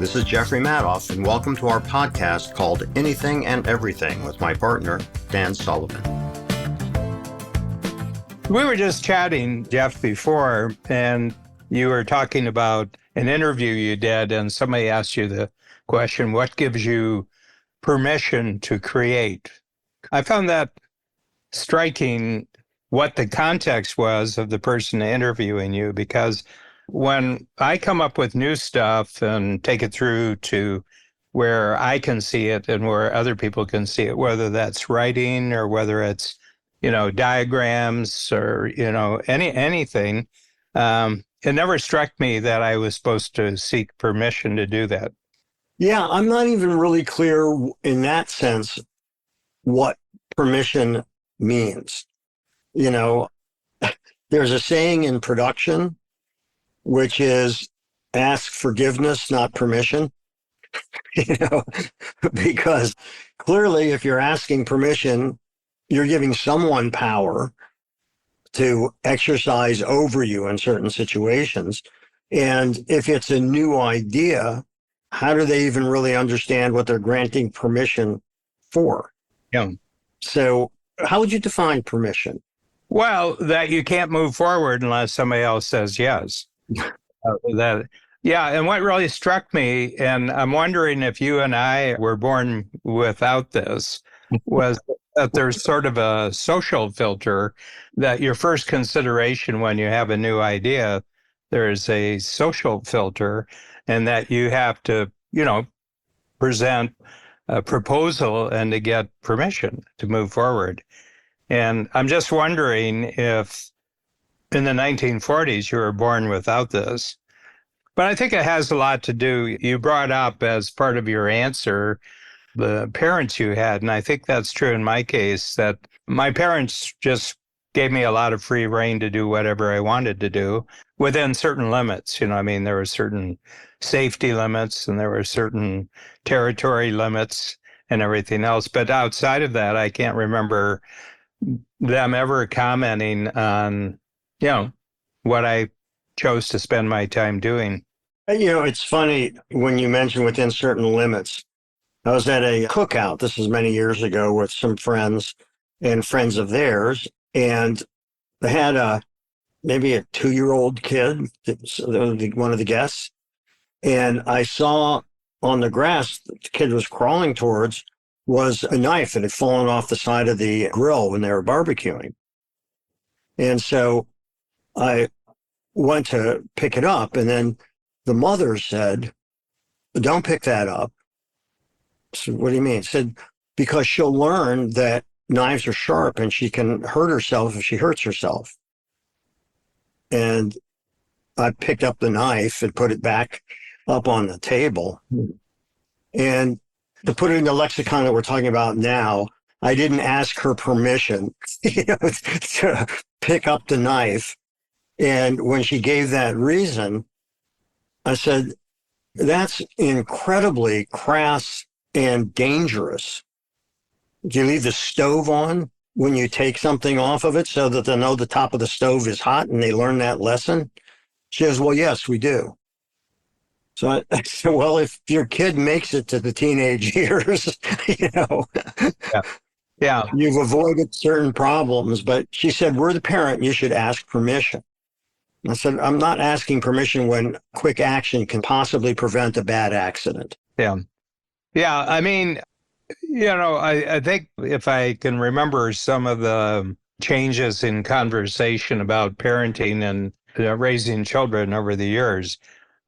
This is Jeffrey Madoff, and welcome to our podcast called Anything and Everything with my partner, Dan Sullivan. We were just chatting, Jeff, before, and you were talking about an interview you did, and somebody asked you the question, what gives you permission to create? I found that striking what the context was of the person interviewing you, because when I come up with new stuff and take it through to where I can see it and where other people can see it, whether that's writing or whether it's, diagrams or, anything, it never struck me that I was supposed to seek permission to do that. Yeah, I'm not even really clear in that sense what permission means. There's a saying in production, which is ask forgiveness, not permission, because clearly if you're asking permission, you're giving someone power to exercise over you in certain situations. And if it's a new idea, how do they even really understand what they're granting permission for? Yeah. So how would you define permission? Well, that you can't move forward unless somebody else says yes. And what really struck me, and I'm wondering if you and I were born without this, was that there's sort of a social filter that your first consideration when you have a new idea, there's a social filter, and that you have to, present a proposal and to get permission to move forward. And I'm just wondering if in the 1940s you were born without this. But I think it has a lot to do, you brought up as part of your answer, the parents you had. And I think that's true in my case, that my parents just gave me a lot of free rein to do whatever I wanted to do within certain limits. There were certain safety limits and there were certain territory limits and everything else. But outside of that, I can't remember them ever commenting on, what I chose to spend my time doing. It's funny when you mention within certain limits. I was at a cookout, this was many years ago, with some friends and friends of theirs, and they had maybe a 2-year-old kid, one of the guests, and I saw on the grass that the kid was crawling towards was a knife that had fallen off the side of the grill when they were barbecuing. And so I went to pick it up, and then the mother said, "Don't pick that up." I said, "What do you mean?" She said, "Because she'll learn that knives are sharp and she can hurt herself if she hurts herself." And I picked up the knife and put it back up on the table. And to put it in the lexicon that we're talking about now, I didn't ask her permission to pick up the knife. And when she gave that reason, I said, "That's incredibly crass and dangerous. Do you leave the stove on when you take something off of it so that they know the top of the stove is hot and they learn that lesson?" She says, "Well, yes, we do." So I said, "Well, if your kid makes it to the teenage years, Yeah. You've avoided certain problems." But she said, "We're the parent, you should ask permission." I said, "I'm not asking permission when quick action can possibly prevent a bad accident." Yeah. Yeah. I think if I can remember some of the changes in conversation about parenting and raising children over the years,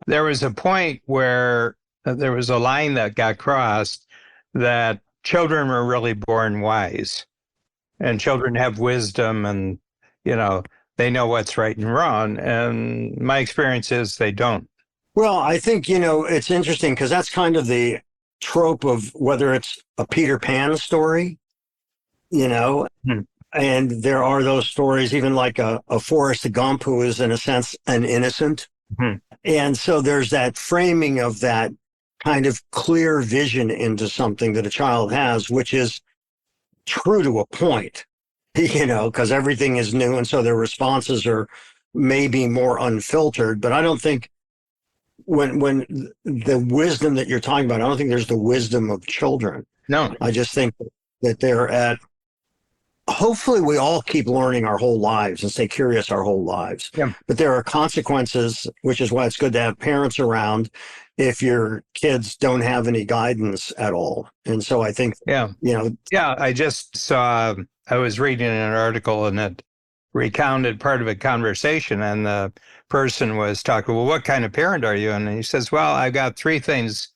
there was a point where there was a line that got crossed that children were really born wise and children have wisdom and, they know what's right and wrong. And my experience is they don't. Well, I think, it's interesting because that's kind of the trope of whether it's a Peter Pan story, and there are those stories, even like a Forrest Gump, who is in a sense an innocent. And so there's that framing of that kind of clear vision into something that a child has, which is true to a point, because everything is new. And so their responses are maybe more unfiltered, but I don't think when the wisdom that you're talking about, I don't think there's the wisdom of children. No. I just think that they're at, hopefully we all keep learning our whole lives and stay curious our whole lives. Yeah. But there are consequences, which is why it's good to have parents around if your kids don't have any guidance at all. And so I think, Yeah. you Yeah. I just saw, I was reading an article and it recounted part of a conversation, and the person was talking, well, what kind of parent are you? And he says, well, I've got three things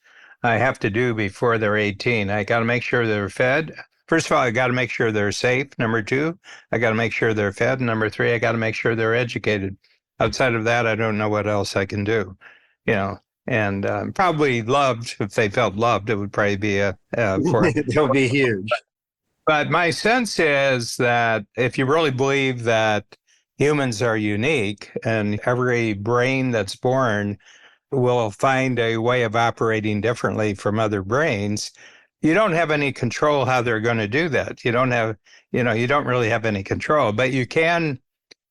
I have to do before they're 18. I got to make sure they're fed. First of all, I got to make sure they're safe. Number two, I got to make sure they're fed. And number three, I got to make sure they're educated. Outside of that, I don't know what else I can do, you know, and probably loved. If they felt loved, it would probably be for. They'll be huge. But my sense is that if you really believe that humans are unique and every brain that's born will find a way of operating differently from other brains, you don't have any control how they're going to do that. You don't have, you don't really have any control, but you can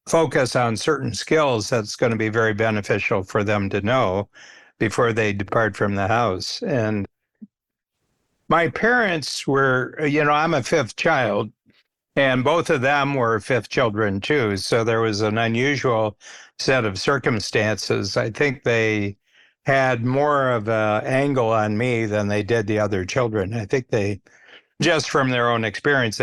focus on certain skills that's going to be very beneficial for them to know before they depart from the house. And my parents were, I'm a fifth child, and both of them were fifth children too. So there was an unusual set of circumstances. I think they had more of an angle on me than they did the other children. I think they, just from their own experience,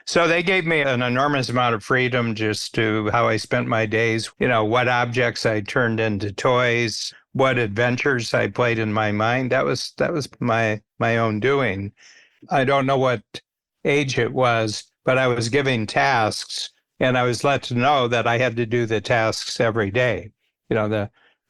so they gave me an enormous amount of freedom just to how I spent my days, what objects I turned into toys, what adventures I played in my mind. That was my own doing. I don't know what age it was, but I was given tasks and I was let to know that I had to do the tasks every day.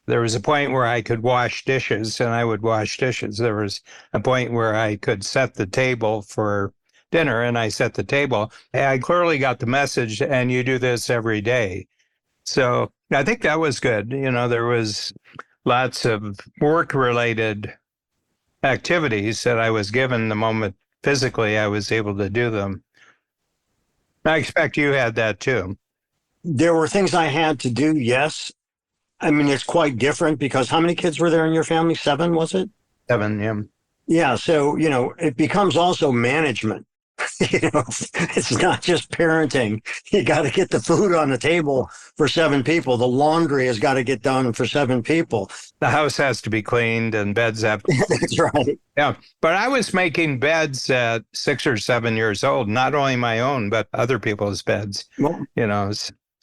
There was a point where I could wash dishes and I would wash dishes. There was a point where I could set the table for dinner and I set the table. I clearly got the message, and you do this every day. So I think that was good. There was lots of work-related activities that I was given the moment physically I was able to do them. I expect you had that too. There were things I had to do, yes. I mean, it's quite different because how many kids were there in your family? 7, was it? 7, yeah. Yeah. So, it becomes also management. It's not just parenting. You got to get the food on the table for 7 people. The laundry has got to get done for 7 people. The house has to be cleaned and beds have to. That's right. Yeah. But I was making beds at 6 or 7 years old, not only my own, but other people's beds. Well,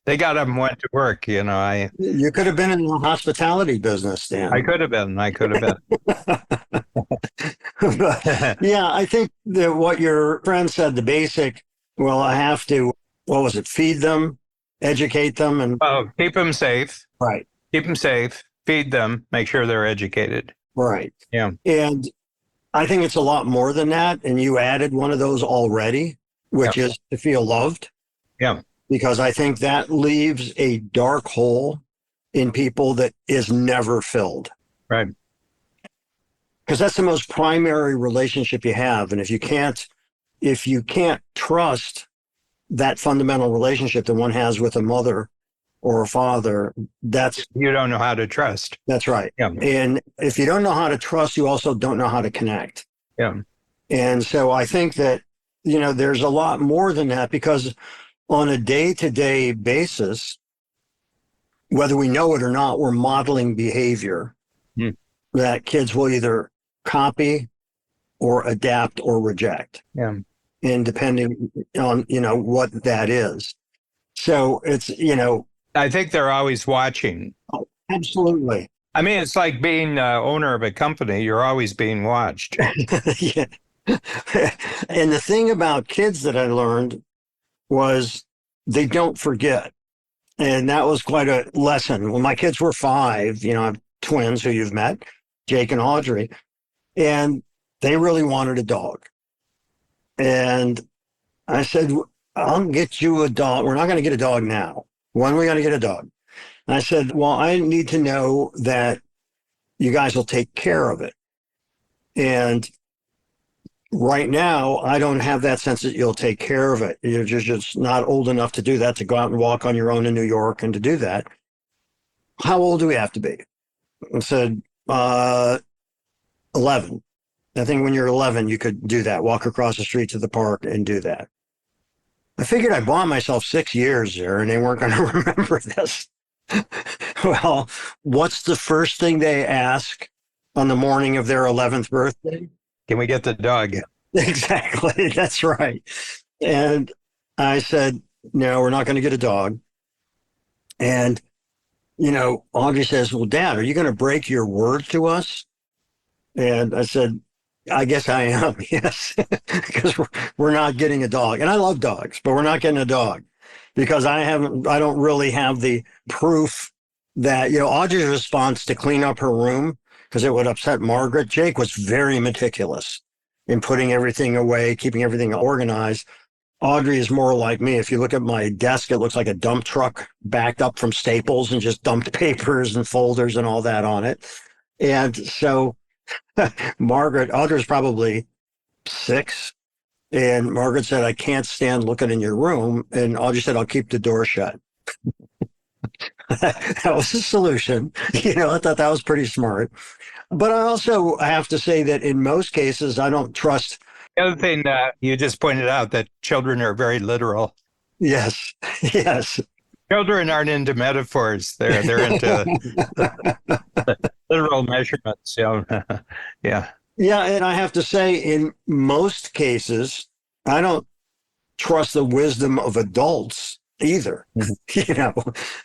they got up and went to work. You could have been in the hospitality business, Dan. I could have been. But, yeah, I think that what your friend said, the basic, well, I have to, what was it? Feed them, educate them, and keep them safe. Right. Keep them safe, feed them, make sure they're educated. Right. Yeah. And I think it's a lot more than that. And you added one of those already, which is to feel loved. Yeah. Because I think that leaves a dark hole in people that is never filled. Right. Because that's the most primary relationship you have. And if you can't trust that fundamental relationship that one has with a mother or a father, you don't know how to trust. That's right. Yeah. And if you don't know how to trust, you also don't know how to connect. Yeah. And so I think that, there's a lot more than that, because on a day-to-day basis, whether we know it or not, we're modeling behavior that kids will either copy or adapt or reject. Yeah. And depending on, what that is. So it's, I think they're always watching. Oh, absolutely. I mean, it's like being owner of a company. You're always being watched. Yeah. And the thing about kids that I learned was they don't forget. And that was quite a lesson. When my kids were 5, I have twins who you've met, Jake and Audrey, and they really wanted a dog. And I said, I'll get you a dog. We're not going to get a dog now. When are we going to get a dog? And I said, well, I need to know that you guys will take care of it. And right now, I don't have that sense that you'll take care of it. You're just not old enough to do that, to go out and walk on your own in New York and to do that. How old do we have to be? I said, Uh, 11. I think when you're 11, you could do that, walk across the street to the park and do that. I figured I bought myself 6 years there and they weren't going to remember this. Well, what's the first thing they ask on the morning of their 11th birthday? Can we get the dog? Exactly. That's right. And I said, no, we're not going to get a dog. And, Audrey says, well, Dad, are you going to break your word to us? And I said, I guess I am. Yes. Because we're not getting a dog. And I love dogs, but we're not getting a dog because I don't really have the proof that, Audrey's response to clean up her room because it would upset Margaret. Jake was very meticulous in putting everything away, keeping everything organized. Audrey is more like me. If you look at my desk, it looks like a dump truck backed up from Staples and just dumped papers and folders and all that on it. And so Audrey's probably 6. And Margaret said, I can't stand looking in your room. And Audrey said, I'll keep the door shut. That was the solution. I thought that was pretty smart. But I also have to say that in most cases, I don't trust. The other thing that you just pointed out, that children are very literal. Yes. Yes. Children aren't into metaphors. They're into literal measurements. Yeah. Yeah. And I have to say, in most cases, I don't trust the wisdom of adults either,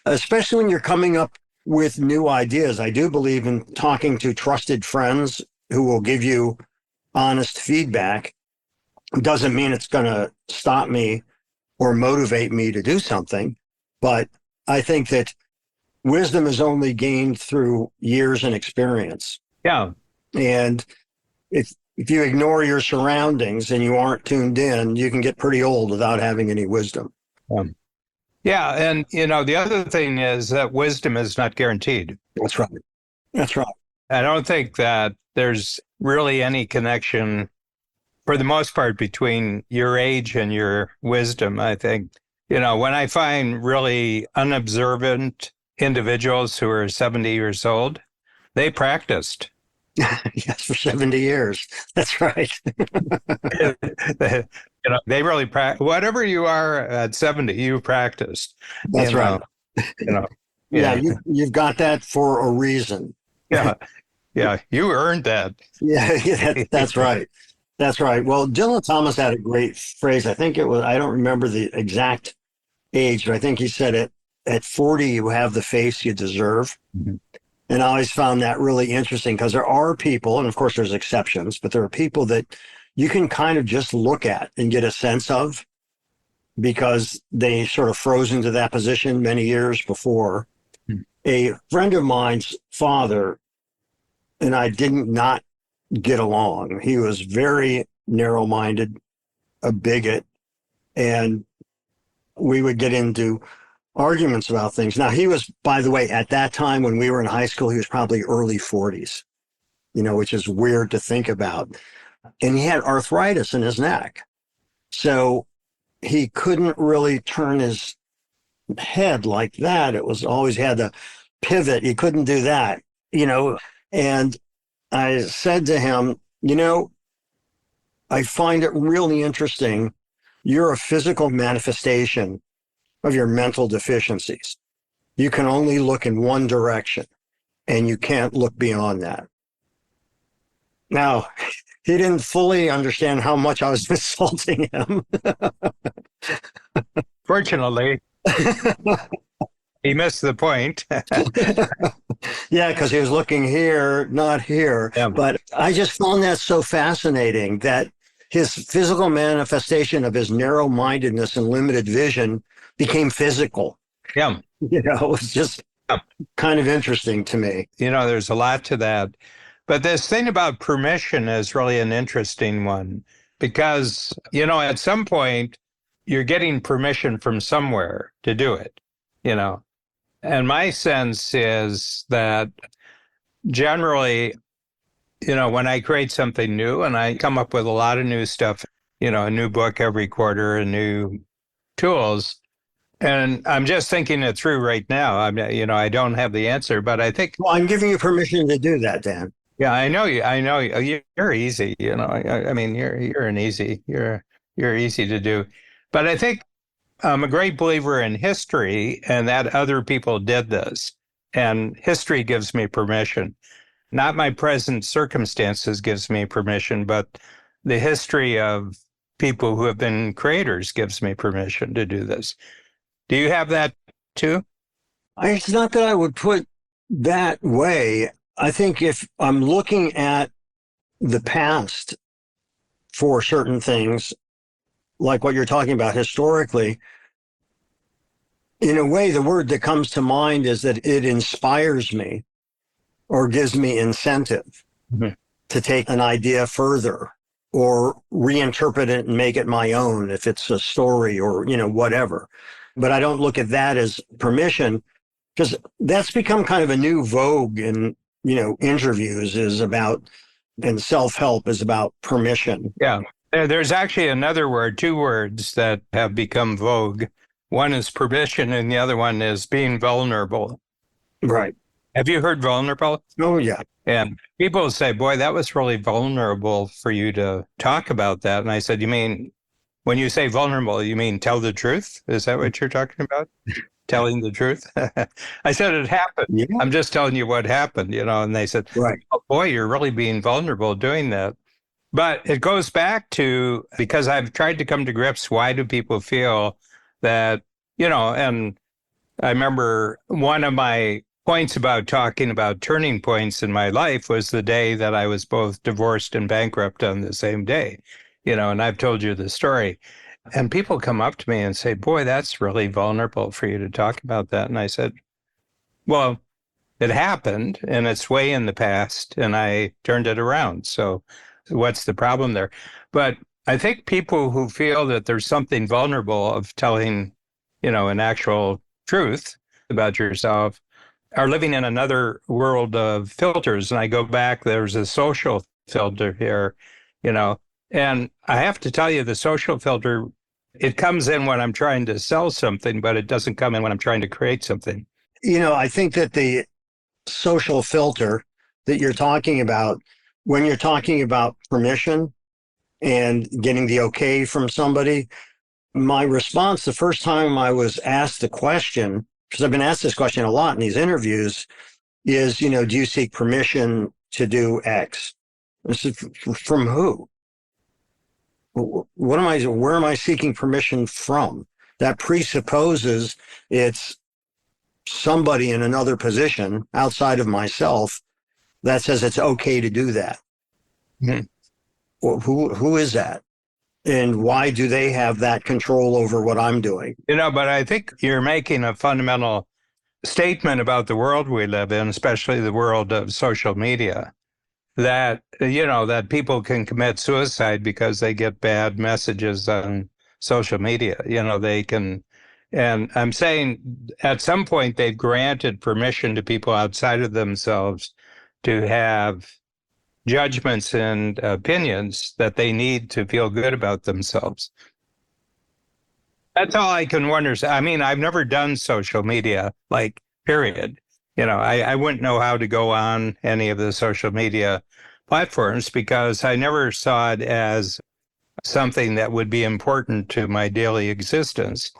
especially when you're coming up with new ideas. I do believe in talking to trusted friends who will give you honest feedback. Doesn't mean it's going to stop me or motivate me to do something. But I think that wisdom is only gained through years and experience. Yeah. And if you ignore your surroundings and you aren't tuned in, you can get pretty old without having any wisdom. Yeah. And, the other thing is that wisdom is not guaranteed. That's right. That's right. I don't think that there's really any connection, for the most part, between your age and your wisdom. I think, when I find really unobservant individuals who are 70 years old, they practiced. Yes, for 70 years. That's right. They really practice. Whatever you are at 70, you practiced. That's right. Yeah, you've got that for a reason. Yeah. Yeah, you earned that. Yeah, that's right. That's right. Well, Dylan Thomas had a great phrase. I think it was, I don't remember the exact age, but I think he said it, at 40, you have the face you deserve. Mm-hmm. And I always found that really interesting because there are people, and of course there's exceptions, but there are people that you can kind of just look at and get a sense of because they sort of froze into that position many years before. Mm-hmm. A friend of mine's father and I didn't not get along. He was very narrow-minded, a bigot, and we would get into arguments about things. Now, he was, by the way, at that time when we were in high school, he was probably early 40s, which is weird to think about. And he had arthritis in his neck. So he couldn't really turn his head like that. It was always had to pivot. He couldn't do that, And I said to him, I find it really interesting. You're a physical manifestation of your mental deficiencies. You can only look in one direction and you can't look beyond that. Now, he didn't fully understand how much I was insulting him. Fortunately, he missed the point. Yeah, because he was looking here, not here. Yeah. But I just found that so fascinating that his physical manifestation of his narrow-mindedness and limited vision became physical. Yeah. It was just kind of interesting to me. There's a lot to that. But this thing about permission is really an interesting one because, at some point, you're getting permission from somewhere to do it, And my sense is that generally, when I create something new and I come up with a lot of new stuff, a new book every quarter and new tools, And I'm just thinking it through right now. I don't have the answer, but I think, Well, I'm giving you permission to do that, Dan. yeah, I know you. I know you. You're easy. I mean, you're easy to do. But I think I'm a great believer in history and that other people did this. And history gives me permission. Not my present circumstances gives me permission, but the history of people who have been creators gives me permission to do this. Do you have that too? It's not that I would put that way. I think if I'm looking at the past for certain things, like what you're talking about historically, in a way, the word that comes to mind is that it inspires me or gives me incentive to take an idea further or reinterpret it and make it my own if it's a story or, whatever. But I don't look at that as permission because that's become kind of a new vogue in, interviews is about, and self-help is about permission. Yeah. There's actually another word, two words that have become vogue. One is permission and the other one is being vulnerable. Right. Have you heard vulnerable? Oh, yeah. And people say, boy, that was really vulnerable for you to talk about that. And I said, you mean, when you say vulnerable, you mean tell the truth? Is that what you're talking about? Telling the truth? I said, it happened. Yeah. I'm just telling you what happened, and they said, right. Oh, boy, you're really being vulnerable doing that. But it goes back to, because I've tried to come to grips, why do people feel that, and I remember one of my points about talking about turning points in my life was the day that I was both divorced and bankrupt on the same day, and I've told you the story. And people come up to me and say, boy, that's really vulnerable for you to talk about that. And I said, well, it happened and it's way in the past and I turned it around. So what's the problem there? But I think people who feel that there's something vulnerable of telling, an actual truth about yourself are living in another world of filters. And I go back, there's a social filter here, and I have to tell you, the social filter, it comes in when I'm trying to sell something, but it doesn't come in when I'm trying to create something. I think that the social filter that you're talking about, when you're talking about permission and getting the okay from somebody, my response the first time I was asked the question, because I've been asked this question a lot in these interviews, is, do you seek permission to do X? I said, from who? Where am I seeking permission from? That presupposes it's somebody in another position outside of myself that says it's okay to do that. Mm-hmm. Well, who is that? And why do they have that control over what I'm doing? But I think you're making a fundamental statement about the world we live in, especially the world of social media, that, that people can commit suicide because they get bad messages on social media. They can, and I'm saying at some point they've granted permission to people outside of themselves to have judgments and opinions that they need to feel good about themselves. That's all I can wonder. I mean, I've never done social media, period. I wouldn't know how to go on any of the social media platforms because I never saw it as something that would be important to my daily existence,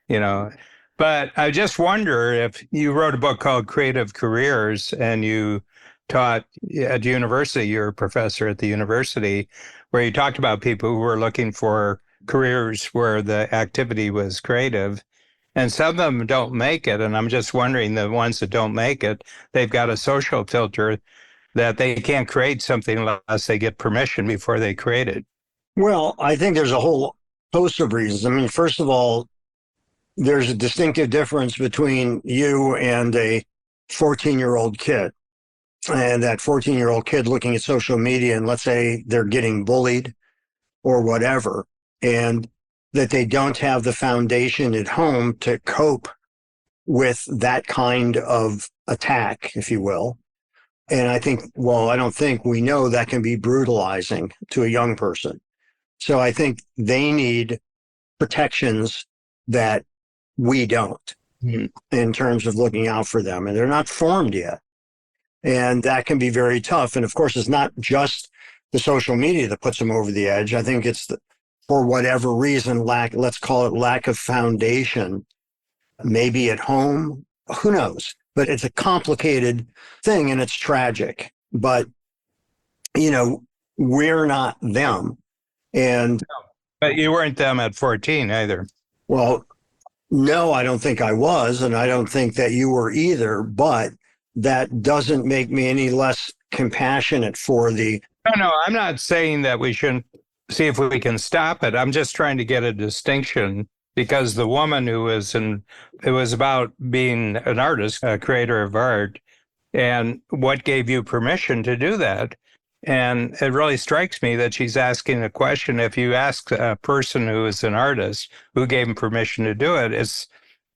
But I just wonder if you wrote a book called Creative Careers and you taught at university, you're a professor at the university, where you talked about people who were looking for careers where the activity was creative. And some of them don't make it. And I'm just wondering, the ones that don't make it, they've got a social filter that they can't create something unless they get permission before they create it. Well, I think there's a whole host of reasons. I mean, first of all, there's a distinctive difference between you and a 14-year-old kid. And that 14-year-old kid looking at social media, and let's say they're getting bullied or whatever, and that they don't have the foundation at home to cope with that kind of attack, if you will. And I think, well, I don't think, we know that can be brutalizing to a young person. So I think they need protections that we don't in terms of looking out for them, and they're not formed yet. And that can be very tough. And of course, it's not just the social media that puts them over the edge. I think it's for whatever reason, let's call it lack of foundation, maybe at home, who knows? But it's a complicated thing and it's tragic. But, we're not them. And But you weren't them at 14 either. well, no, I don't think I was, and I don't think that you were either, but that doesn't make me any less compassionate for the. No, I'm not saying that we shouldn't see if we can stop it. I'm just trying to get a distinction, because the woman who was it was about being an artist, a creator of art, and what gave you permission to do that. And it really strikes me that she's asking a question. If you ask a person who is an artist who gave him permission to do it,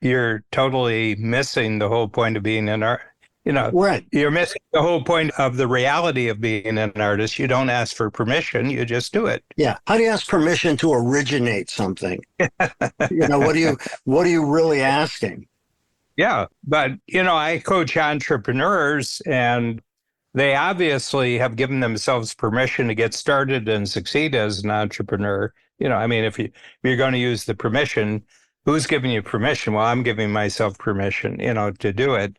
you're totally missing the whole point of being an art. Right. You're missing the whole point of the reality of being an artist. You don't ask for permission, you just do it. Yeah. How do you ask permission to originate something? What are you really asking? Yeah. But, I coach entrepreneurs, and they obviously have given themselves permission to get started and succeed as an entrepreneur. If you're going to use the permission, who's giving you permission? Well, I'm giving myself permission, to do it.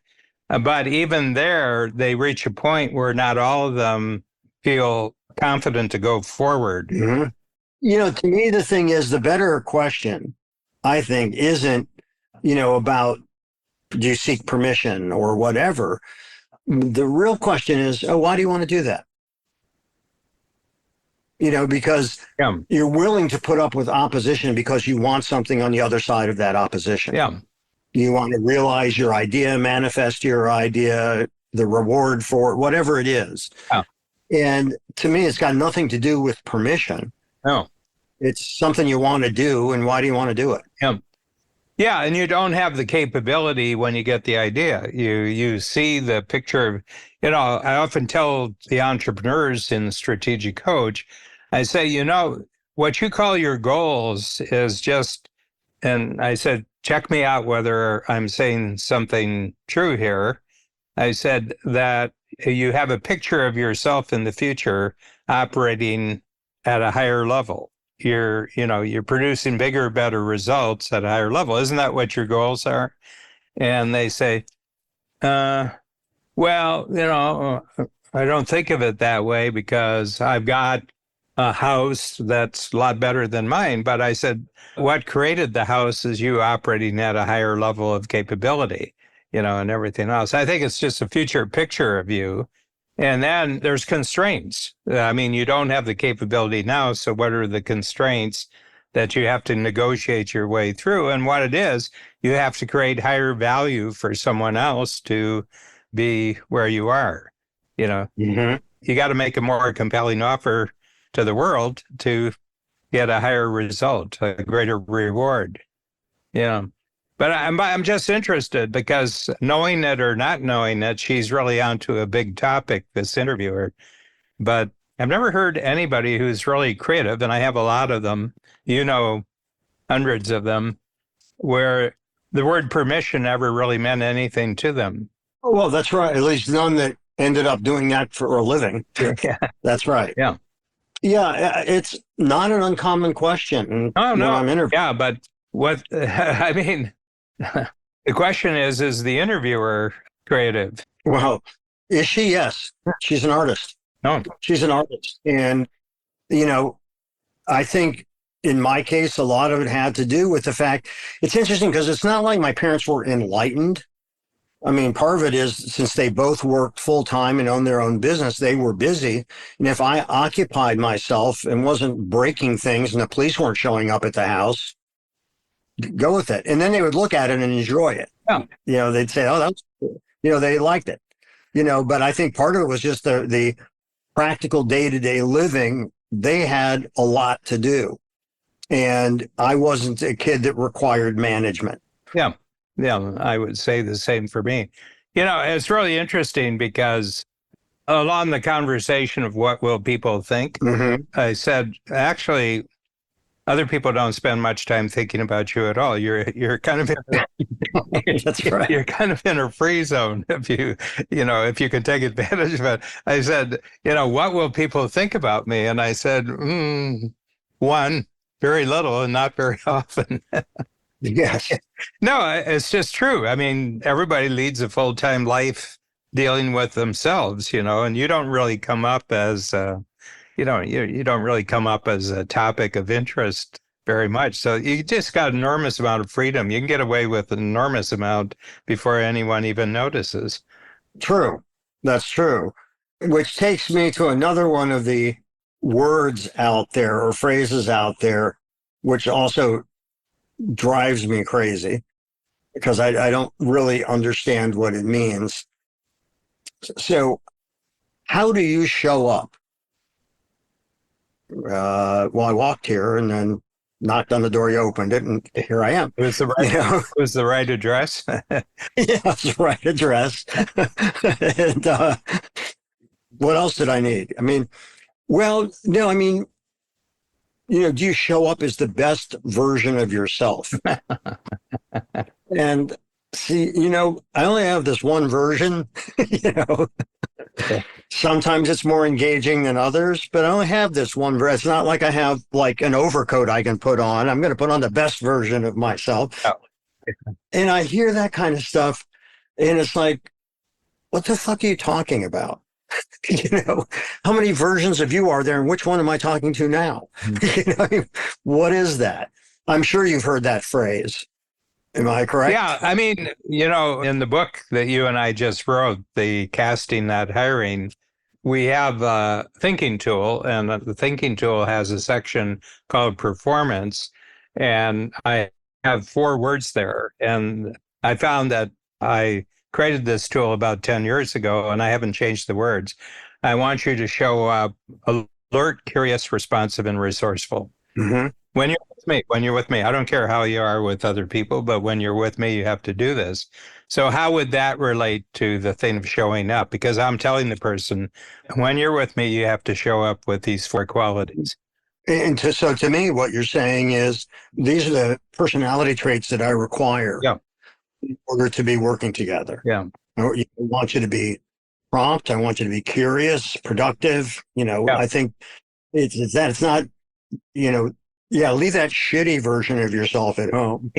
But even there, they reach a point where not all of them feel confident to go forward. Mm-hmm. To me, the thing is, the better question, I think, isn't, about do you seek permission or whatever. The real question is, why do you want to do that? Because you're willing to put up with opposition because you want something on the other side of that opposition. Yeah. You want to realize your idea, manifest your idea, the reward for it, whatever it is. Yeah. And to me, it's got nothing to do with permission. No. It's something you want to do, and why do you want to do it? Yeah. Yeah, and you don't have the capability when you get the idea. You see the picture. I often tell the entrepreneurs in Strategic Coach, I say, what you call your goals is just, and I said, check me out whether I'm saying something true here. I said that you have a picture of yourself in the future operating at a higher level. You're producing bigger, better results at a higher level. Isn't that what your goals are? And they say, well, I don't think of it that way because I've got a house that's a lot better than mine. But I said, what created the house is you operating at a higher level of capability, and everything else. I think it's just a future picture of you. And then there's constraints. You don't have the capability now. So what are the constraints that you have to negotiate your way through? And what it is, you have to create higher value for someone else to be where you are. Mm-hmm. You got to make a more compelling offer to the world to get a higher result, a greater reward. But I'm just interested because knowing it or not knowing it, she's really onto a big topic, this interviewer. But I've never heard anybody who's really creative, and I have a lot of them, hundreds of them, where the word permission never really meant anything to them. Oh, well, that's right. At least none that ended up doing that for a living. Yeah. That's right. Yeah. Yeah, it's not an uncommon question. Oh, no. I'm interviewing. Yeah, but the question is the interviewer creative? Well, is she? Yes. She's an artist. No. She's an artist. And, I think in my case, a lot of it had to do with the fact, it's interesting because it's not like my parents were enlightened. Part of it is since they both worked full time and owned their own business, they were busy. And if I occupied myself and wasn't breaking things and the police weren't showing up at the house, go with it. And then they would look at it and enjoy it. Yeah. They'd say, oh, that's cool. They liked it. But I think part of it was just the practical day-to-day living. They had a lot to do. And I wasn't a kid that required management. Yeah. Yeah, I would say the same for me. It's really interesting because along the conversation of what will people think, Mm-hmm. I said, actually, other people don't spend much time thinking about you at all. You're kind of That's right. you're kind of in a free zone if you can take advantage of it. I said, what will people think about me? And I said, one, very little and not very often. Yes. No, it's just true. I mean, everybody leads a full-time life dealing with themselves, and you don't really come up as you don't really come up as a topic of interest very much. So you just got an enormous amount of freedom. You can get away with an enormous amount before anyone even notices. True. That's true. Which takes me to another one of the words out there or phrases out there, which also drives me crazy because I don't really understand what it means. So, how do you show up? Well, I walked here and then knocked on the door. You opened it, and here I am. It was the right, it was the right address. Yeah, it's the right address. And what else did I need? I mean, well, no, I mean, do you show up as the best version of yourself? And see, I only have this one version, Sometimes it's more engaging than others, but I only have this one version. It's not like I have like an overcoat I can put on. I'm going to put on the best version of myself. Oh. And I hear that kind of stuff, and it's like, what the fuck are you talking about? How many versions of you are there, and which one am I talking to now? What is that? I'm sure you've heard that phrase. Am I correct? Yeah. I mean, in the book that you and I just wrote, the Casting Not Hiring, we have a thinking tool, and the thinking tool has a section called performance. And I have 4 words there. And I found that I created this tool about 10 years ago, and I haven't changed the words. I want you to show up alert, curious, responsive, and resourceful. Mm-hmm. When you're with me, I don't care how you are with other people, but when you're with me, you have to do this. So how would that relate to the thing of showing up? Because I'm telling the person, when you're with me, you have to show up with these 4 qualities. And so to me, what you're saying is these are the personality traits that I require in order to be working together. Yeah. I want you to be prompt. I want you to be curious, productive. I think it's that. It's not, leave that shitty version of yourself at home.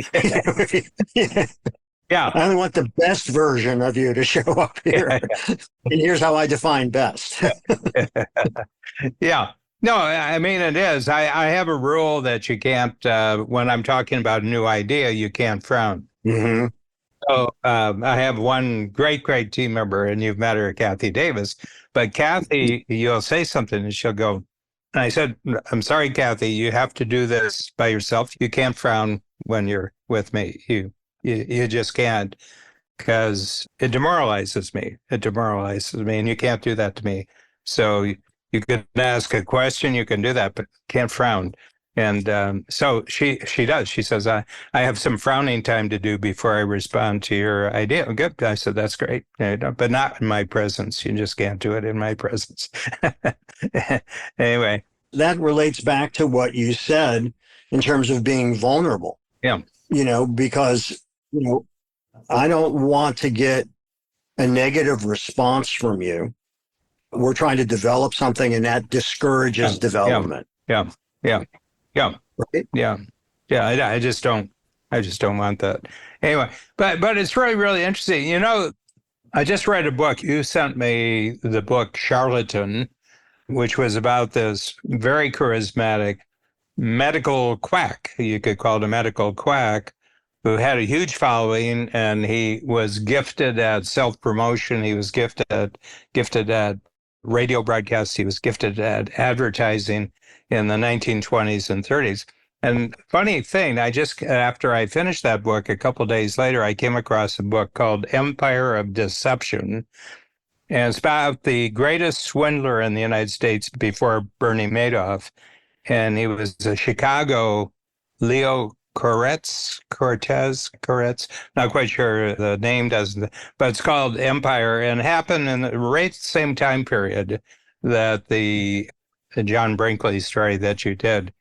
Yeah. I only want the best version of you to show up here. And here's how I define best. Yeah. No, I mean, it is. I have a rule that you can't, when I'm talking about a new idea, you can't frown. Mm-hmm. So I have one great team member, and you've met her, Kathy Davis. But Kathy, you'll say something and she'll go, and I said, I'm sorry, Kathy, you have to do this by yourself. You can't frown when you're with me. You just can't, because it demoralizes me. And you can't do that to me. So you can ask a question, you can do that, but can't frown. And so she does. She says, I have some frowning time to do before I respond to your idea. Good. I said, that's great. But not in my presence. You just can't do it in my presence. Anyway. That relates back to what you said in terms of being vulnerable. Yeah. Because, I don't want to get a negative response from you. We're trying to develop something, and that discourages development. Yeah. Right? Yeah. I just don't want that. Anyway, but it's really, really interesting. I just read a book. You sent me the book Charlatan, which was about this very charismatic medical quack. You could call it a medical quack, who had a huge following, and he was gifted at self-promotion. He was gifted at radio broadcasts. He was gifted at advertising in the 1920s and 30s. And funny thing, after I finished that book, a couple of days later, I came across a book called Empire of Deception. And it's about the greatest swindler in the United States before Bernie Madoff. And he was a Chicago Leo Cortez, not quite sure the name doesn't, but it's called Empire, and happened in right the same time period that the John Brinkley story that you did.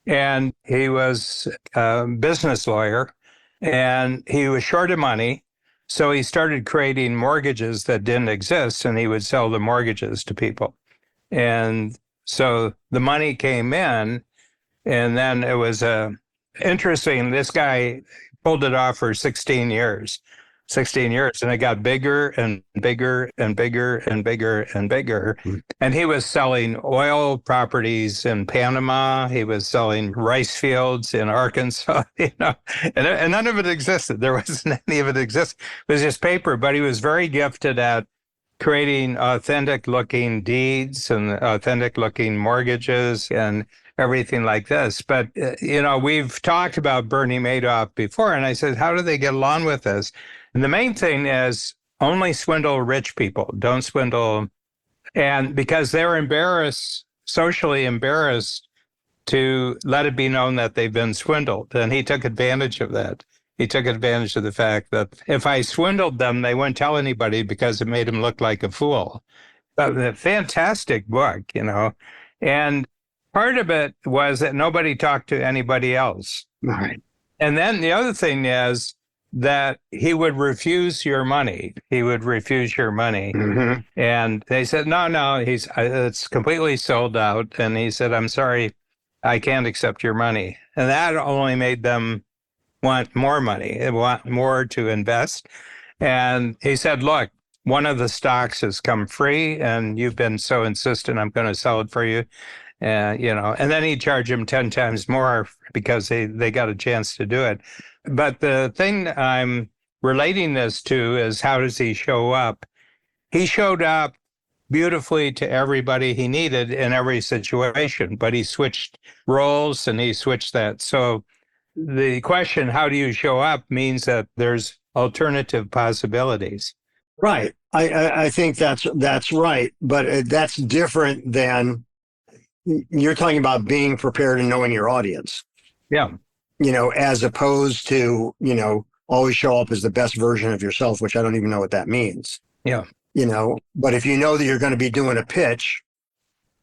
And he was a business lawyer, and he was short of money. So he started creating mortgages that didn't exist, and he would sell the mortgages to people. And so the money came in, and then it was interesting. This guy pulled it off for 16 years. 16 years, and it got bigger and bigger and bigger and bigger and bigger. And he was selling oil properties in Panama. He was selling rice fields in Arkansas, and none of it existed. There wasn't any of it exist. It was just paper, but he was very gifted at creating authentic looking deeds and authentic looking mortgages and everything like this. But, we've talked about Bernie Madoff before, and I said, how do they get along with this? And the main thing is only swindle rich people. Don't swindle. And because they're embarrassed, socially embarrassed to let it be known that they've been swindled. And he took advantage of that. He took advantage of the fact that if I swindled them, they wouldn't tell anybody because it made him look like a fool. But a fantastic book, And part of it was that nobody talked to anybody else. Right. And then the other thing is that he would refuse your money. He would refuse your money. Mm-hmm. And they said, no, it's completely sold out. And he said, I'm sorry, I can't accept your money. And that only made them want more money, want more to invest. And he said, look, one of the stocks has come free and you've been so insistent, I'm going to sell it for you. And then he'd charge him 10 times more because they got a chance to do it. But the thing I'm relating this to is how does he show up? He showed up beautifully to everybody he needed in every situation, but he switched roles and he switched that. So the question, how do you show up, means that there's alternative possibilities. Right. I think that's right. But that's different than you're talking about being prepared and knowing your audience. Yeah. As opposed to, always show up as the best version of yourself, which I don't even know what that means. Yeah. But if you know that you're going to be doing a pitch,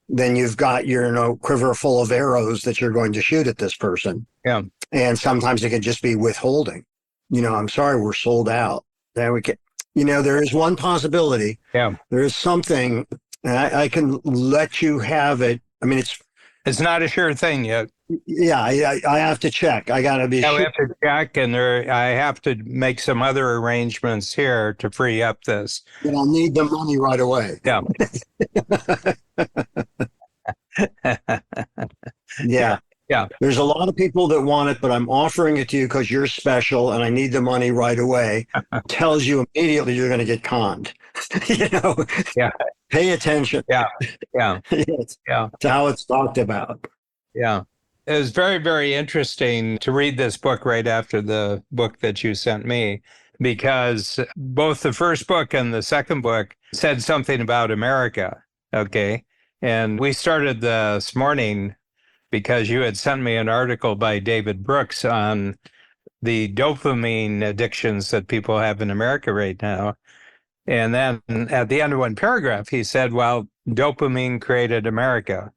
then you've got your quiver full of arrows that you're going to shoot at this person. Yeah. And sometimes it can just be withholding. I'm sorry, we're sold out. There we can, there is one possibility. Yeah. There is something, and I can let you have it. I mean, it's not a sure thing yet. Yeah, I have to check. I got to be sure. I have to check, and I have to make some other arrangements here to free up this. But I'll need the money right away. Yeah. Yeah. Yeah. There's a lot of people that want it, but I'm offering it to you because you're special and I need the money right away. Tells you immediately you're going to get conned. Yeah. Pay attention. Yeah. Yeah. Yeah. To how it's talked about. Yeah. It was very, very interesting to read this book right after the book that you sent me, because both the first book and the second book said something about America. Okay. And we started this morning because you had sent me an article by David Brooks on the dopamine addictions that people have in America right now. And then at the end of one paragraph, he said, well, dopamine created America.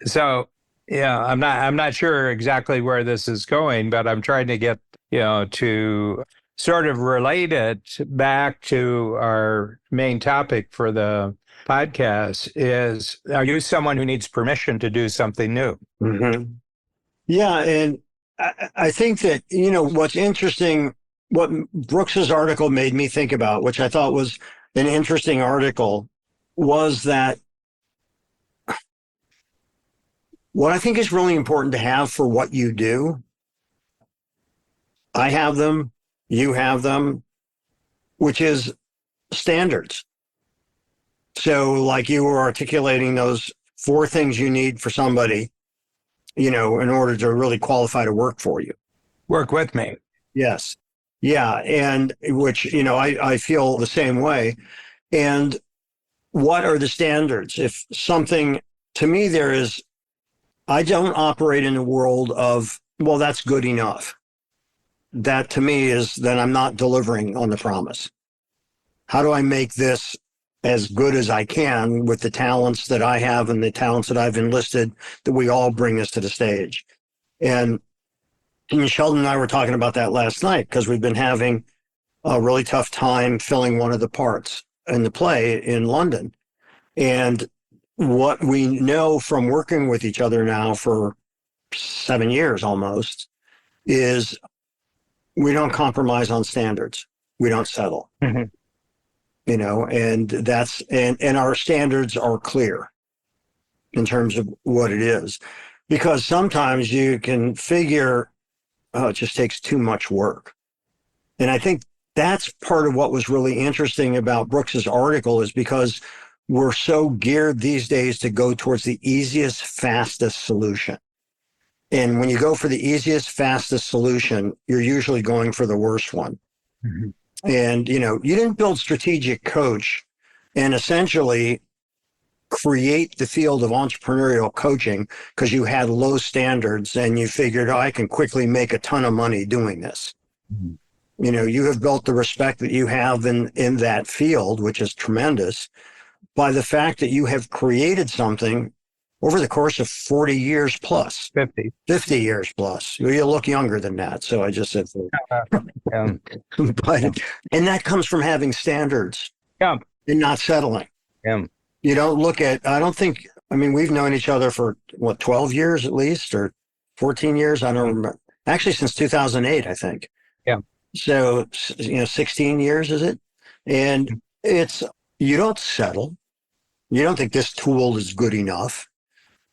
So yeah, I'm not sure exactly where this is going, but I'm trying to get, to sort of relate it back to our main topic for the podcast is, are you someone who needs permission to do something new? Mm-hmm. Yeah. And I think that, what's interesting, what Brooks's article made me think about, which I thought was an interesting article, was that what I think is really important to have for what you do, I have them, you have them, which is standards. So like you were articulating those 4 things you need for somebody, in order to really qualify to work for you. Work with me. Yes. Yeah. And which, I feel the same way. And what are the standards? If something, to me, I don't operate in a world of, well, that's good enough. That to me is that I'm not delivering on the promise. How do I make this as good as I can with the talents that I have and the talents that I've enlisted, that we all bring this to the stage. And Sheldon and I were talking about that last night because we've been having a really tough time filling one of the parts in the play in London. And what we know from working with each other now for 7 years almost is we don't compromise on standards. We don't settle. Mm-hmm. And our standards are clear in terms of what it is, because sometimes you can figure, oh, it just takes too much work. And I think that's part of what was really interesting about Brooks's article, is because we're so geared these days to go towards the easiest, fastest solution. And when you go for the easiest, fastest solution, you're usually going for the worst one. Mm-hmm. And, you didn't build Strategic Coach and essentially create the field of entrepreneurial coaching because you had low standards and you figured, I can quickly make a ton of money doing this. Mm-hmm. You have built the respect that you have in that field, which is tremendous, by the fact that you have created something over the course of 40 years plus. 50 years plus. You look younger than that. So I just said, and that comes from having standards and not settling. You don't look at, we've known each other for 12 years at least, or 14 years. I don't remember. Actually, since 2008, I think. Yeah. So, 16 years is it? And you don't settle. You don't think this tool is good enough.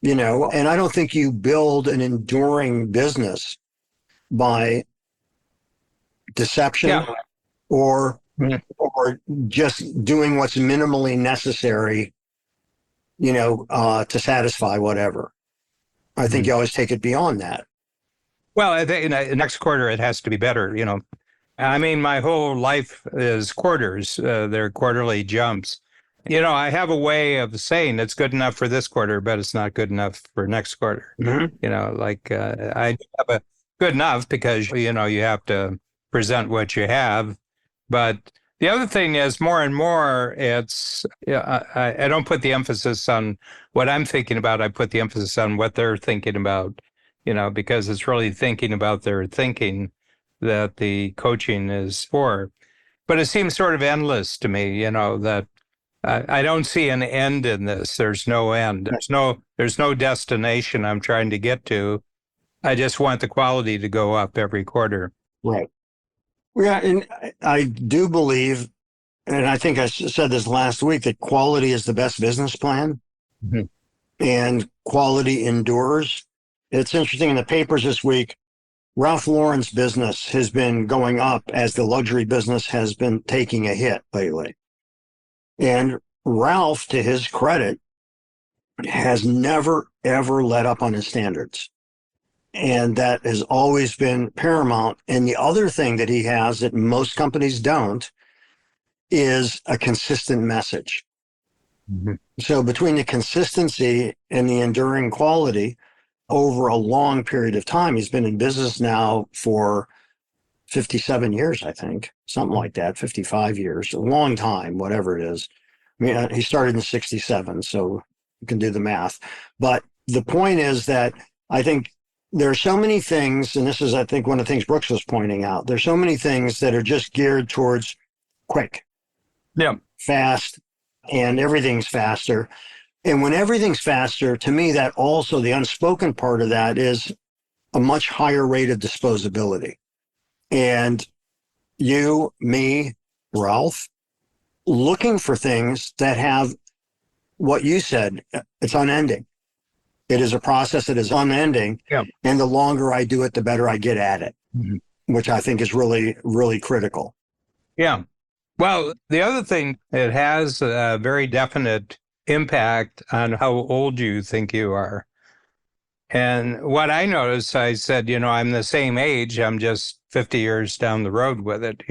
And I don't think you build an enduring business by deception or just doing what's minimally necessary, to satisfy whatever. I think you always take it beyond that. Well, I think next quarter it has to be better. My whole life is quarters. They're quarterly jumps. I have a way of saying it's good enough for this quarter, but it's not good enough for next quarter. Mm-hmm. I have a good enough because, you have to present what you have. But the other thing is more and more, I don't put the emphasis on what I'm thinking about. I put the emphasis on what they're thinking about, because it's really thinking about their thinking that the coaching is for. But it seems sort of endless to me, that I don't see an end in this. There's no end. There's no destination I'm trying to get to. I just want the quality to go up every quarter. Right. Yeah, and I do believe, and I think I said this last week, that quality is the best business plan. Mm-hmm. And quality endures. It's interesting, in the papers this week, Ralph Lauren's business has been going up as the luxury business has been taking a hit lately. And Ralph, to his credit, has never, ever let up on his standards. And that has always been paramount. And the other thing that he has that most companies don't is a consistent message. Mm-hmm. So between the consistency and the enduring quality over a long period of time, he's been in business now for 57 years, I think, something like that, 55 years, a long time, whatever it is. He started in 67, so you can do the math. But the point is that I think there are so many things, and this is, I think, one of the things Brooks was pointing out, there's so many things that are just geared towards quick, fast, and everything's faster. And when everything's faster, to me, that also, the unspoken part of that is a much higher rate of disposability. And you, me, Ralph, looking for things that have what you said, it's unending. It is a process that is unending. Yeah. And the longer I do it, the better I get at it, mm-hmm. which I think is really, really critical. Yeah. Well, the other thing, it has a very definite impact on how old you think you are. And what I noticed, I said, I'm the same age. I'm just 50 years down the road with it,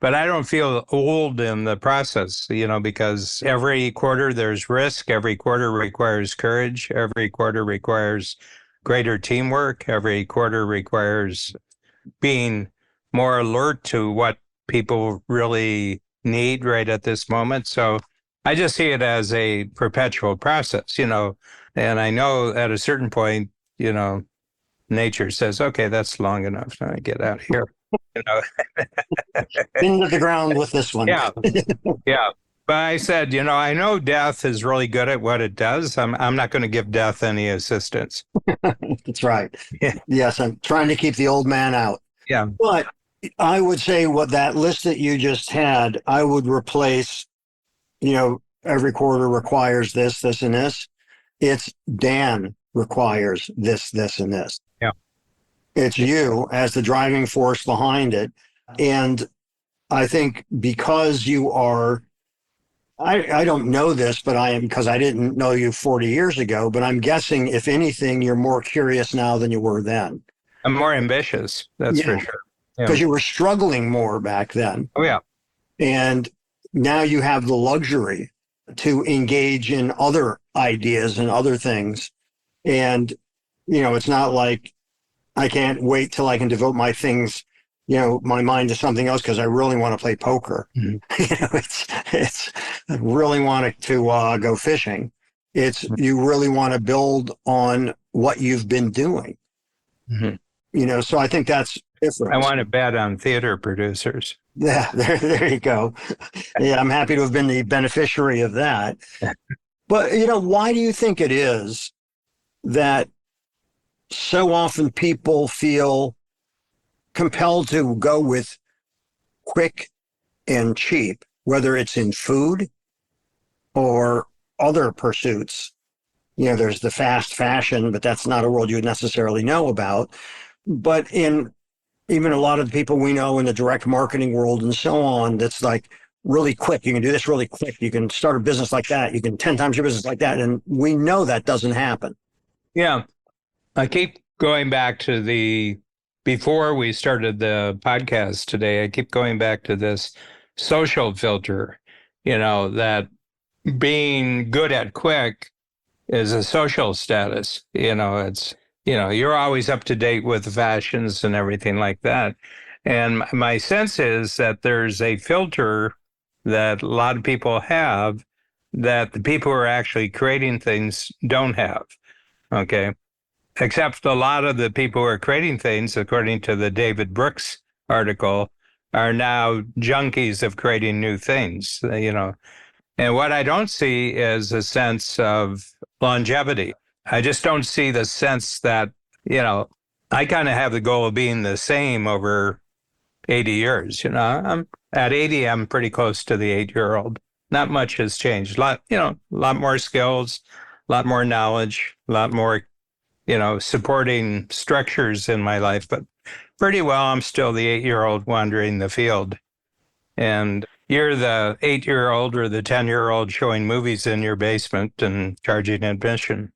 But I don't feel old in the process, because every quarter there's risk. Every quarter requires courage. Every quarter requires greater teamwork. Every quarter requires being more alert to what people really need right at this moment. So I just see it as a perpetual process, and I know at a certain point, nature says, okay, that's long enough. Now I get out of here. You know? Into the ground with this one. Yeah. Yeah. But I said, I know death is really good at what it does. I'm not going to give death any assistance. That's right. Yeah. Yes, I'm trying to keep the old man out. Yeah. But I would say what that list that you just had, I would replace, every quarter requires this, this, and this. It's Dan requires this, this, and this. Yeah. It's you as the driving force behind it. And I think because you are, I don't know this, but I am, because I didn't know you 40 years ago, but I'm guessing, if anything, you're more curious now than you were then. I'm more ambitious, that's for sure. Because you were struggling more back then. Oh, yeah. And now you have the luxury to engage in other ideas and other things. And, it's not like I can't wait till I can devote my things, my mind to something else because I really want to play poker. Mm-hmm. It's I really want to go fishing. It's you really want to build on what you've been doing. Mm-hmm. So I think that's different. I want to bet on theater producers. Yeah, there you go. Yeah, I'm happy to have been the beneficiary of that. But, why do you think it is that so often people feel compelled to go with quick and cheap, whether it's in food or other pursuits? There's the fast fashion, but that's not a world you would necessarily know about. But in even a lot of the people we know in the direct marketing world and so on, that's like really quick. You can do this really quick. You can start a business like that. You can 10 times your business like that. And we know that doesn't happen. Yeah. I keep going back to before we started the podcast today, I keep going back to this social filter, that being good at quick is a social status. It's, you're always up to date with the fashions and everything like that. And my sense is that there's a filter that a lot of people have that the people who are actually creating things don't have. Okay. Except a lot of the people who are creating things, according to the David Brooks article, are now junkies of creating new things, And what I don't see is a sense of longevity. I just don't see the sense that, I kind of have the goal of being the same over 80 years. I'm at 80, I'm pretty close to the 8-year-old. Not much has changed. A lot more skills, a lot more knowledge, a lot more, supporting structures in my life. But pretty well, I'm still the 8-year-old wandering the field. And you're the 8-year-old or the 10-year-old showing movies in your basement and charging admission.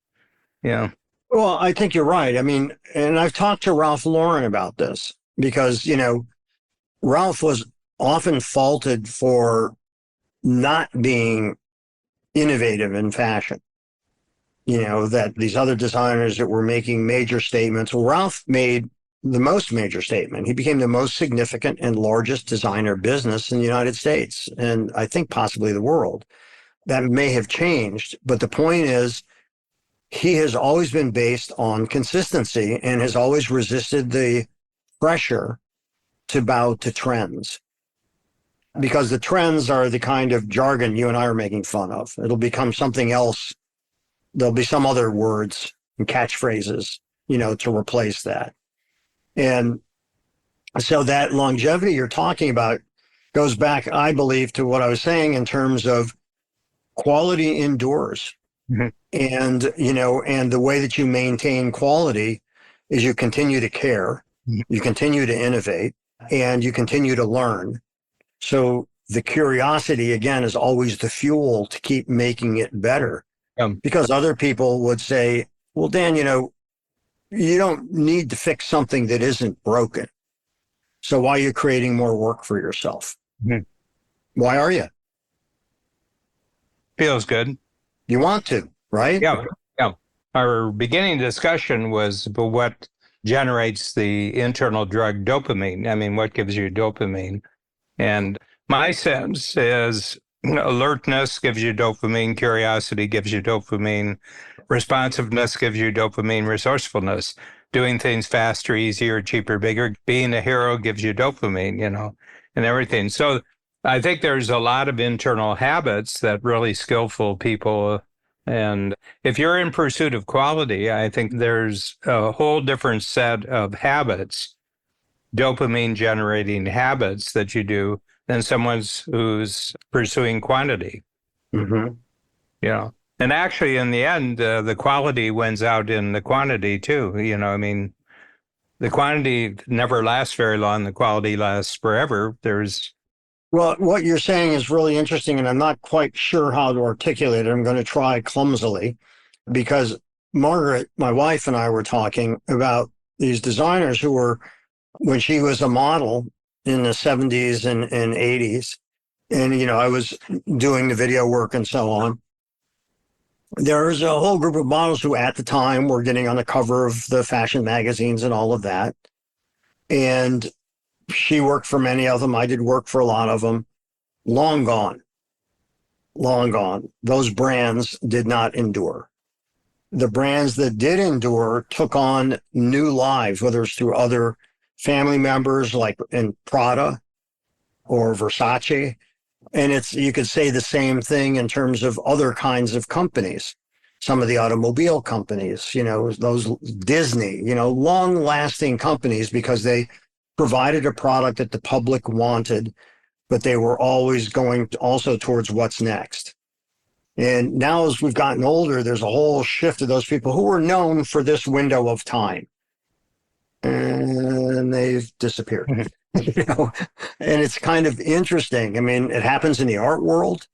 Yeah. Well, I think you're right. I mean, and I've talked to Ralph Lauren about this because, Ralph was often faulted for not being innovative in fashion. That these other designers that were making major statements. Well, Ralph made the most major statement. He became the most significant and largest designer business in the United States, and I think possibly the world. That may have changed, but the point is, he has always been based on consistency and has always resisted the pressure to bow to trends. Because the trends are the kind of jargon you and I are making fun of. It'll become something else. There'll be some other words and catchphrases, to replace that. And so that longevity you're talking about goes back, I believe, to what I was saying in terms of quality endures. Mm-hmm. And, and the way that you maintain quality is you continue to care, you continue to innovate, and you continue to learn. So the curiosity, again, is always the fuel to keep making it better. Because other people would say, well, Dan, you don't need to fix something that isn't broken. So why are you creating more work for yourself? Mm-hmm. Why are you? Feels good. You want to, right? Yeah. Yeah. Our beginning discussion was about what generates the internal drug dopamine. I mean, what gives you dopamine? And my sense is Alertness gives you dopamine. Curiosity gives you dopamine. Responsiveness gives you dopamine. Resourcefulness, doing things faster, easier, cheaper, bigger. Being a hero gives you dopamine, and everything. So I think there's a lot of internal habits that really skillful people. And if you're in pursuit of quality, I think there's a whole different set of habits, dopamine generating habits that you do than someone who's pursuing quantity. Mm-hmm. And actually, in the end, the quality wins out in the quantity too. I mean, the quantity never lasts very long. The quality lasts forever. Well, what you're saying is really interesting, and I'm not quite sure how to articulate it. I'm going to try clumsily because Margaret, my wife, and I were talking about these designers who were, when she was a model in the 70s and 80s, and, I was doing the video work and so on. There was a whole group of models who at the time were getting on the cover of the fashion magazines and all of that. And she worked for many of them. I did work for a lot of them. Long gone. Long gone. Those brands did not endure. The brands that did endure took on new lives, whether it's through other family members like in Prada or Versace. And you could say the same thing in terms of other kinds of companies. Some of the automobile companies, those Disney, long lasting companies because they provided a product that the public wanted, but they were always going also towards what's next. And now as we've gotten older, there's a whole shift of those people who were known for this window of time. And they've disappeared. And it's kind of interesting. I mean, it happens in the art world.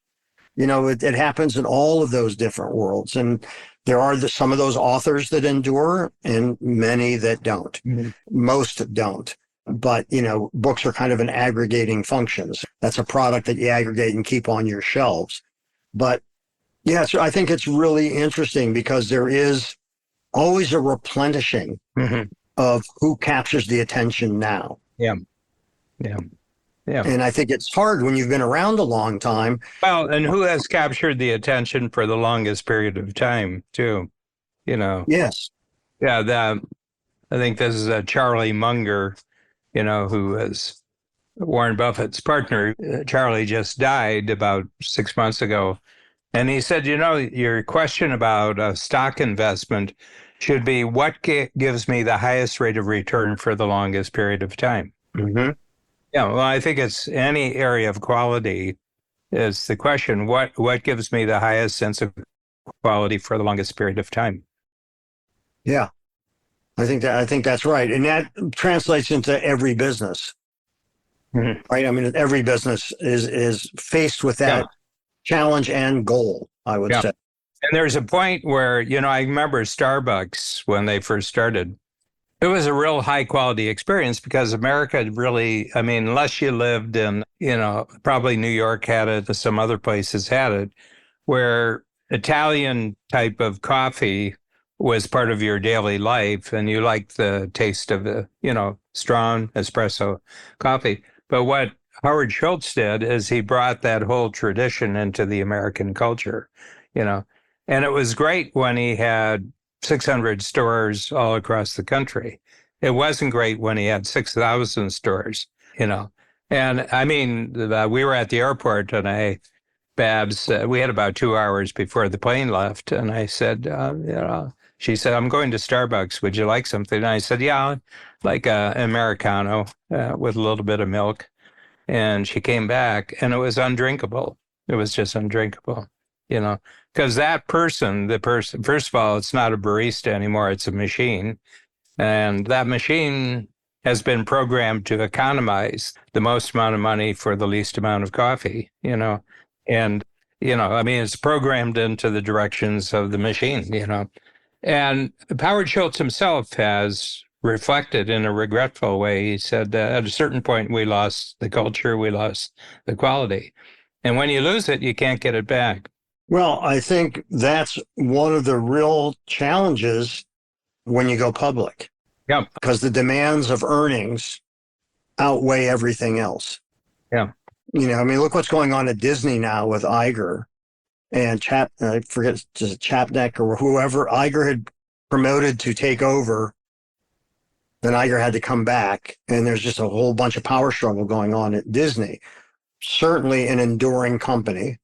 It happens in all of those different worlds. And there are some of those authors that endure and many that don't. Mm-hmm. Most don't. But, books are kind of an aggregating functions. That's a product that you aggregate and keep on your shelves. But yeah, so I think it's really interesting because there is always a replenishing of who captures the attention now. Yeah. Yeah. Yeah. And I think it's hard when you've been around a long time. Well, and who has captured the attention for the longest period of time, too? Yes. Yeah. I think this is Charlie Munger, who was Warren Buffett's partner. Charlie just died about 6 months ago. And he said, your question about a stock investment should be what gives me the highest rate of return for the longest period of time. Mm-hmm. Yeah, well, I think it's any area of quality is the question. What gives me the highest sense of quality for the longest period of time? Yeah, I think that's right, and that translates into every business, right? I mean, every business is faced with that challenge and goal, I would say. And there's a point where I remember Starbucks when they first started. It was a real high quality experience because America really, I mean, unless you lived in, probably New York had it, some other places had it, where Italian type of coffee was part of your daily life and you liked the taste of the, strong espresso coffee. But what Howard Schultz did is he brought that whole tradition into the American culture, and it was great when he had 600 stores all across the country. It wasn't great when he had 6,000 stores, And I mean, we were at the airport and Babs, we had about 2 hours before the plane left. And I said, she said, I'm going to Starbucks. Would you like something? And I said, yeah, like an Americano with a little bit of milk. And she came back and it was undrinkable. It was just undrinkable, because the person, first of all, it's not a barista anymore. It's a machine. And that machine has been programmed to economize the most amount of money for the least amount of coffee, And, I mean, it's programmed into the directions of the machine, And Howard Schultz himself has reflected in a regretful way. He said that at a certain point, we lost the culture, we lost the quality. And when you lose it, you can't get it back. Well, I think that's one of the real challenges when you go public. Yeah. Because the demands of earnings outweigh everything else. Yeah. I mean, look what's going on at Disney now with Iger and I forget, just Chapnek or whoever Iger had promoted to take over. Then Iger had to come back, and there's just a whole bunch of power struggle going on at Disney. Certainly an enduring company,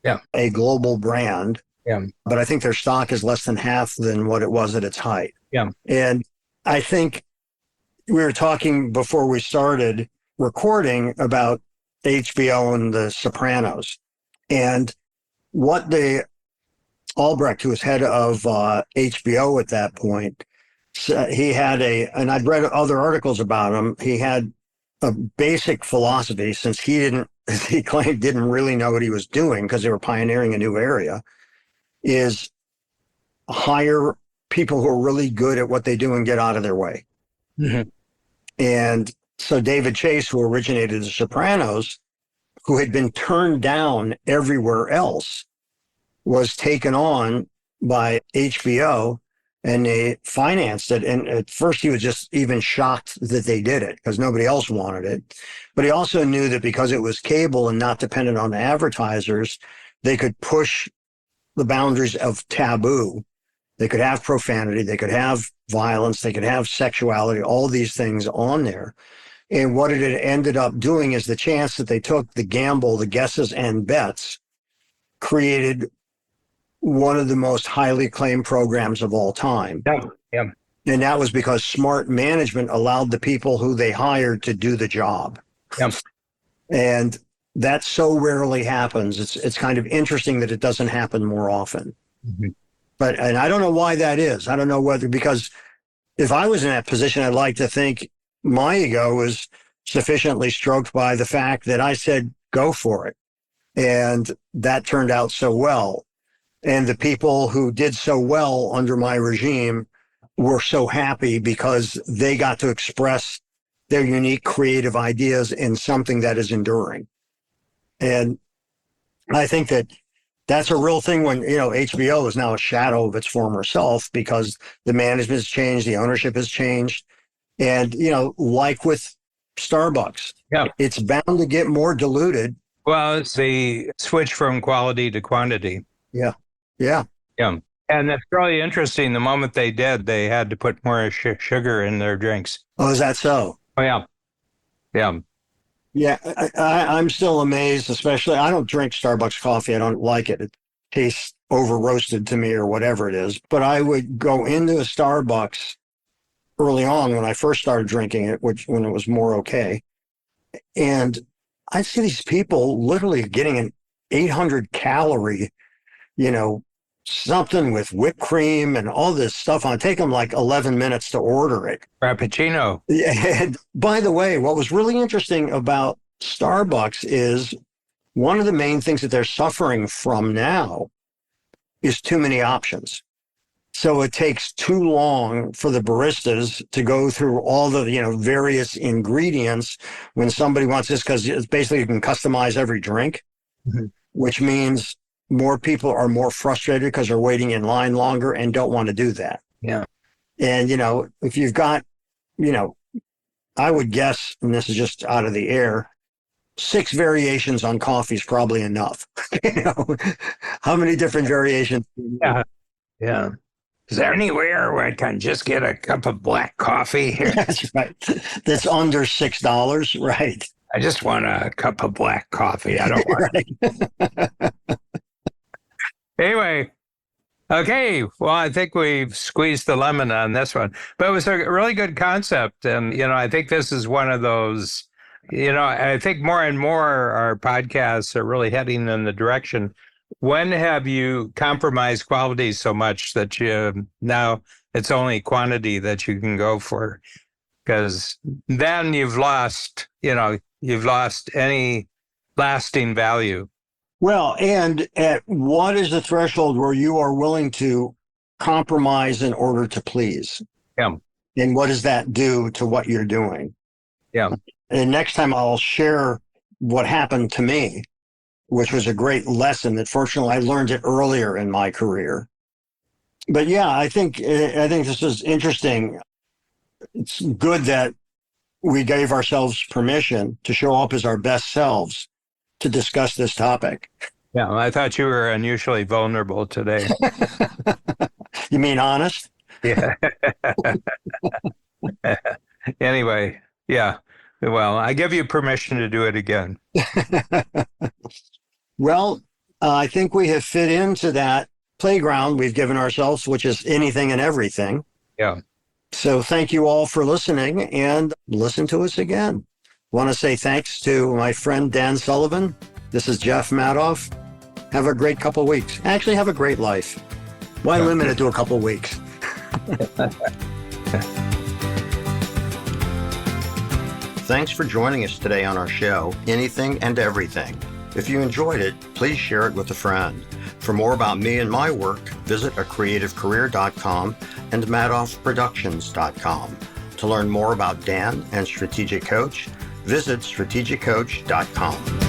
Yeah. a global brand. Yeah. But I think their stock is less than half than what it was at its height. Yeah. And I think we were talking before we started recording about HBO and The Sopranos. And what Albrecht, who was head of HBO at that point, he had and I'd read other articles about him. He had a basic philosophy, since he claimed didn't really know what he was doing because they were pioneering a new area, is hire people who are really good at what they do and get out of their way. Mm-hmm. And so David Chase, who originated The Sopranos, who had been turned down everywhere else, was taken on by HBO, and they financed it. And at first he was just even shocked that they did it because nobody else wanted it. But he also knew that because it was cable and not dependent on the advertisers, they could push the boundaries of taboo. They could have profanity, they could have violence, they could have sexuality, all these things on there. And what it had ended up doing is the chance that they took, the gamble, the guesses and bets, created one of the most highly acclaimed programs of all time. Yeah. Yeah. And that was because smart management allowed the people who they hired to do the job. Yeah. And that so rarely happens. It's kind of interesting that it doesn't happen more often. Mm-hmm. And I don't know why that is. I don't know whether, because if I was in that position, I'd like to think my ego was sufficiently stroked by the fact that I said, go for it. And that turned out so well. And the people who did so well under my regime were so happy because they got to express their unique creative ideas in something that is enduring. And I think that that's a real thing when, HBO is now a shadow of its former self because the management has changed, the ownership has changed. And, like with Starbucks, yeah, it's bound to get more diluted. Well, it's the switch from quality to quantity. Yeah. Yeah. Yeah. And that's really interesting. The moment they did, they had to put more sugar in their drinks. Oh, is that so? Oh, yeah. Yeah. Yeah. I'm still amazed, especially, I don't drink Starbucks coffee. I don't like it. It tastes over roasted to me or whatever it is. But I would go into a Starbucks early on when I first started drinking it, when it was more okay. And I see these people literally getting an 800 calorie, something with whipped cream and all this stuff on. Take them like 11 minutes to order it. Frappuccino. And by the way, what was really interesting about Starbucks is one of the main things that they're suffering from now is too many options. So it takes too long for the baristas to go through all the, various ingredients when somebody wants this, because it's basically you can customize every drink, mm-hmm. which means more people are more frustrated because they're waiting in line longer and don't want to do that. Yeah. And, if you've got, I would guess, and this is just out of the air, 6 variations on coffee is probably enough. How many different variations? Yeah. Yeah. Is there anywhere where I can just get a cup of black coffee here? That's right. That's under $6, right? I just want a cup of black coffee. I don't want it. Anyway, okay. Well, I think we've squeezed the lemon on this one. But it was a really good concept. And, I think this is one of those, I think more and more our podcasts are really heading in the direction. When have you compromised quality so much that now it's only quantity that you can go for? Because then you've lost any lasting value. Well, and at what is the threshold where you are willing to compromise in order to please? Yeah. And what does that do to what you're doing? Yeah. And next time I'll share what happened to me, which was a great lesson that fortunately I learned it earlier in my career. But yeah, I think this is interesting. It's good that we gave ourselves permission to show up as our best selves to discuss this topic. Yeah, I thought you were unusually vulnerable today. You mean honest? Yeah. Anyway, yeah. Well, I give you permission to do it again. Well, I think we have fit into that playground we've given ourselves, which is anything and everything. Yeah. So thank you all for listening, and listen to us again. Want to say thanks to my friend Dan Sullivan. This is Jeff Madoff. Have a great couple of weeks. Actually, have a great life. Why limit it to a couple of weeks? Thanks for joining us today on our show, Anything and Everything. If you enjoyed it, please share it with a friend. For more about me and my work, visit acreativecareer.com and madoffproductions.com. To learn more about Dan and Strategic Coach, visit strategiccoach.com.